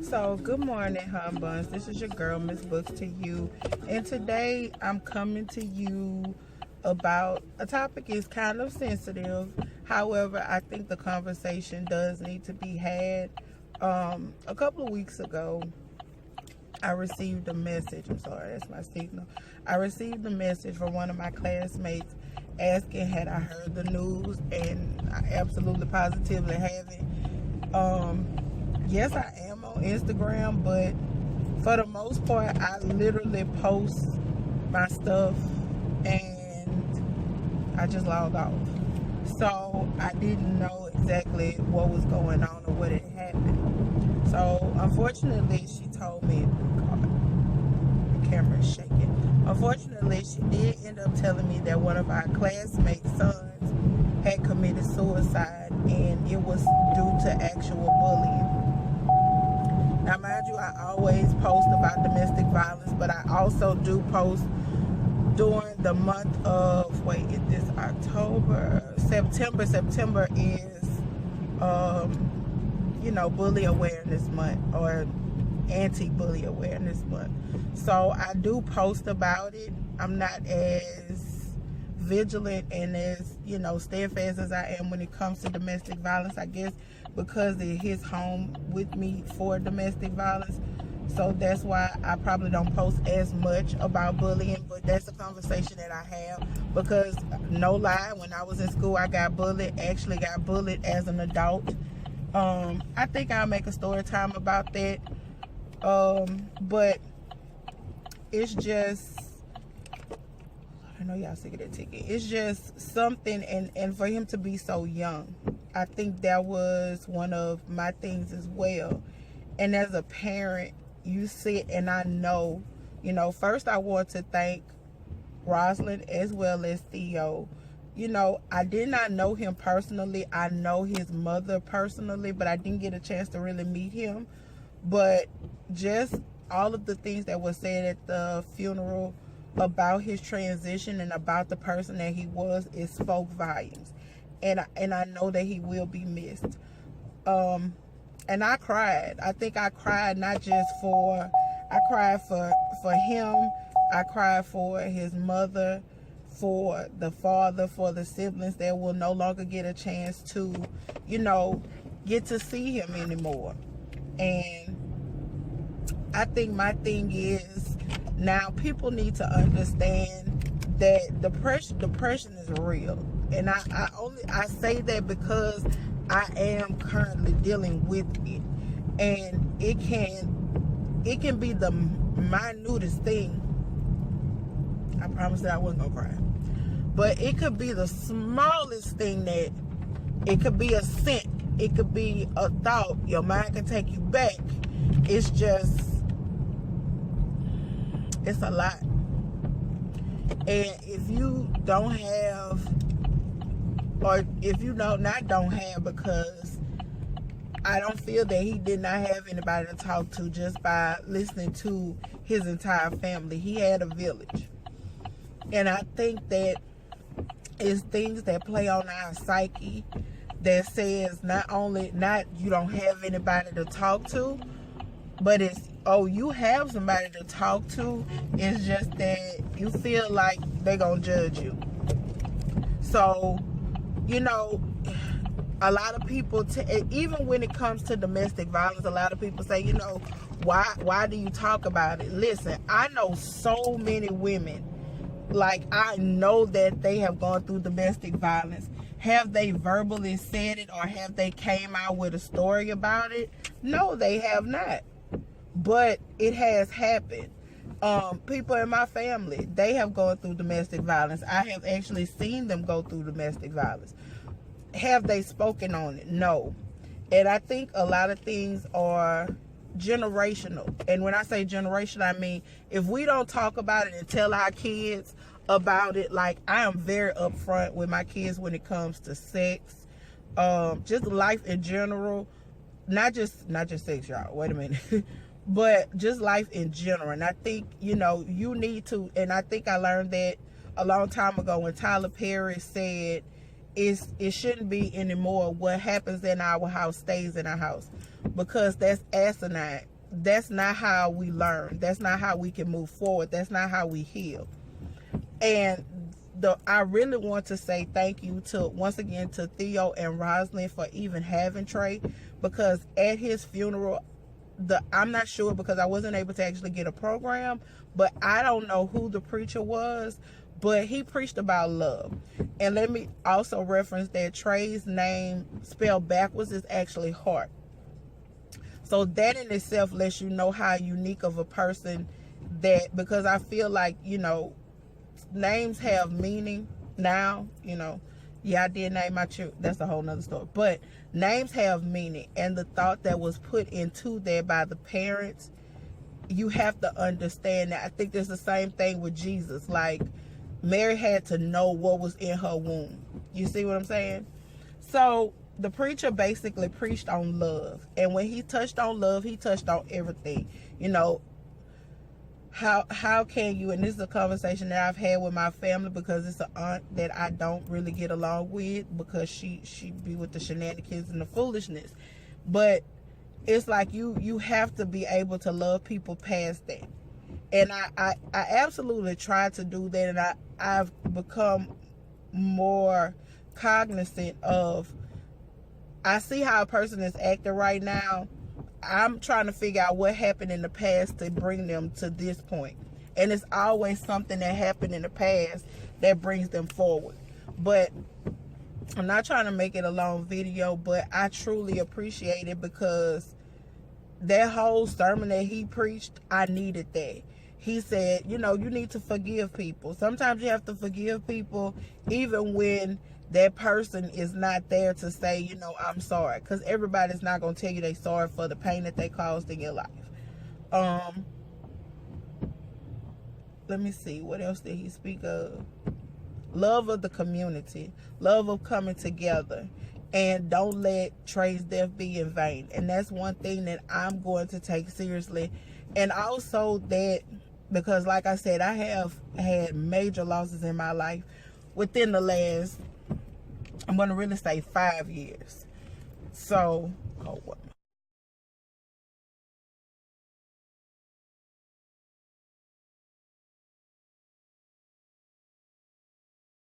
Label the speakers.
Speaker 1: So, good morning, hum buns. This is your girl, Miss Books to you. And today I'm coming to you about a topic is kind of sensitive. However, I think the conversation does need to be had. A couple of weeks ago, I received a message. I'm sorry, that's my signal. I received a message from one of my classmates asking had I heard the news, and I absolutely positively haven't. Yes, I am on Instagram, but for the most part, I literally post my stuff and I just logged off. So I didn't know exactly what was going on or what had happened. So unfortunately, she told me, the camera's shaking. Unfortunately, she did end up telling me that one of our classmates' sons had committed suicide, and it was due to actual bullying. Now, mind you, I always post about domestic violence, but I also do post during the month of, September. September is, bully awareness month, or anti-bully awareness month. So I do post about it. I'm not as vigilant and as, steadfast as I am when it comes to domestic violence, I guess, because it hits home with me for domestic violence. So that's why I probably don't post as much about bullying, but that's a conversation that I have, because no lie, when I was in school, I got bullied as an adult. I think I'll make a story time about that. But it's just, I know y'all sick of that ticket. It's just something, and for him to be so young, I think that was one of my things as well. And as a parent, you sit and I know, first I want to thank Rosalynn as well as Theo. I did not know him personally. I know his mother personally, but I didn't get a chance to really meet him. But just all of the things that were said at the funeral about his transition and about the person that he was, it spoke volumes. And I know that he will be missed. And I cried. I think I cried not just for, I cried for him. I cried for his mother, for the father, for the siblings that will no longer get a chance to, get to see him anymore. And I think my thing is, now people need to understand that depression is real. And I say that because I am currently dealing with it. And it can be the minutest thing. I promised that I wasn't gonna cry. But it could be the smallest thing, that it could be a scent, it could be a thought, your mind can take you back. It's just, it's a lot. And if you don't have, or if you don't have, because I don't feel that he did not have anybody to talk to just by listening to his entire family. He had a village. And I think that it's things that play on our psyche that says not you don't have anybody to talk to, but it's, oh, you have somebody to talk to. It's just that you feel like they're gonna judge you. So, a lot of people, even when it comes to domestic violence, a lot of people say, why do you talk about it? Listen, I know so many women, like, I know that they have gone through domestic violence. Have they verbally said it, or have they came out with a story about it? No, they have not. But it has happened. People in my family, they have gone through domestic violence. I have actually seen them go through domestic violence. Have they spoken on it? No. And I think a lot of things are generational. And when I say generational, I mean, if we don't talk about it and tell our kids about it, like, I am very upfront with my kids when it comes to sex, just life in general, not just sex, y'all, wait a minute, but just life in general. And I think, you need to, and I think I learned that a long time ago when Tyler Perry said, it shouldn't be anymore. What happens in our house stays in our house, because that's asinine. That's not how we learn. That's not how we can move forward. That's not how we heal. And I really want to say thank you to, once again, to Theo and Rosalynn for even having Traeh, because at his funeral, I'm not sure because I wasn't able to actually get a program, but I don't know who the preacher was, but he preached about love. And let me also reference that Traeh's name spelled backwards is actually Heart. So that in itself lets you know how unique of a person that, because I feel like, you know, names have meaning now, you know. Yeah, I did name my child. That's a whole nother story. But names have meaning, and the thought that was put into there by the parents, you have to understand that. I think there's the same thing with Jesus. Like, Mary had to know what was in her womb. You see what I'm saying? So the preacher basically preached on love, and when he touched on love, he touched on everything. You know, how can you, and this is a conversation that I've had with my family, because it's an aunt that I don't really get along with, because she be with the shenanigans and the foolishness. But it's like you have to be able to love people past that. And I absolutely try to do that, and I've become more cognizant of, I see how a person is acting right now. I'm trying to figure out what happened in the past to bring them to this point. And it's always something that happened in the past that brings them forward. But I'm not trying to make it a long video, but I truly appreciate it, because that whole sermon that he preached, I needed that. He said, you know, you need to forgive people. Sometimes you have to forgive people even when that person is not there to say, you know, I'm sorry. Because everybody's not going to tell you they're sorry for the pain that they caused in your life. Let me see. What else did he speak of? Love of the community. Love of coming together. And don't let Traeh's death be in vain. And that's one thing that I'm going to take seriously. And also that, because like I said, I have had major losses in my life within the last, I'm going to really say 5 years. So